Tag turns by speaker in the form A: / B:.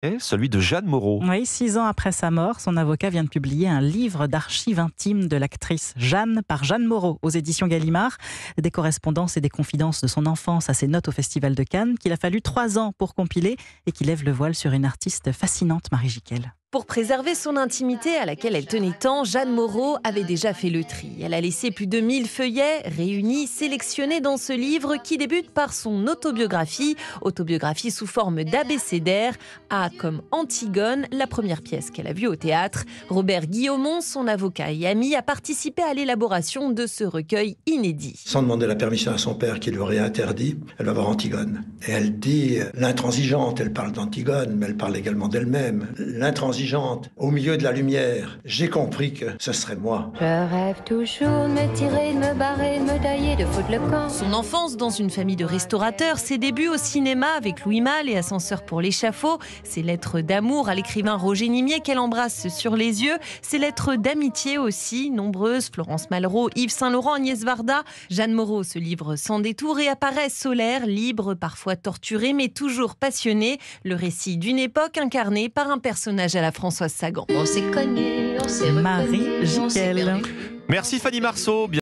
A: Et celui de Jeanne Moreau.
B: Oui, 6 ans après sa mort, son avocat vient de publier un livre d'archives intimes de l'actrice Jeanne par Jeanne Moreau aux éditions Gallimard. Des correspondances et des confidences de son enfance à ses notes au Festival de Cannes qu'il a fallu 3 ans pour compiler et qui lève le voile sur une artiste fascinante, Marie Jiquel.
C: Pour préserver son intimité à laquelle elle tenait tant, Jeanne Moreau avait déjà fait le tri. Elle a laissé plus de 1000 feuillets réunis, sélectionnés dans ce livre qui débute par son autobiographie sous forme d'abécédaire. A comme Antigone, la première pièce qu'elle a vue au théâtre. Robert Guillaumont, son avocat et ami, a participé à l'élaboration de ce recueil inédit.
D: Sans demander la permission à son père qui lui aurait interdit, elle va voir Antigone. Et elle dit l'intransigeante, elle parle d'Antigone, mais elle parle également d'elle-même. L'intransigeante, au milieu de la lumière, j'ai compris que ce serait moi.
E: Je rêve toujours de me tirer, de me barrer, de me tailler, de foutre le camp.
C: Son enfance dans une famille de restaurateurs, ses débuts au cinéma avec Louis Malle et Ascenseur pour l'échafaud, ses lettres d'amour à l'écrivain Roger Nimier qu'elle embrasse sur les yeux, ses lettres d'amitié aussi, nombreuses, Florence Malraux, Yves Saint-Laurent, Agnès Varda. Jeanne Moreau se livre sans détour et apparaît solaire, libre, parfois torturée, mais toujours passionnée. Le récit d'une époque incarné par un personnage à la Françoise Sagan.
E: On s'est connus, on s'est reconnus,
B: Marie
E: on s'est
B: Jiquel.
E: perdus.
A: Merci Fanny Marceau.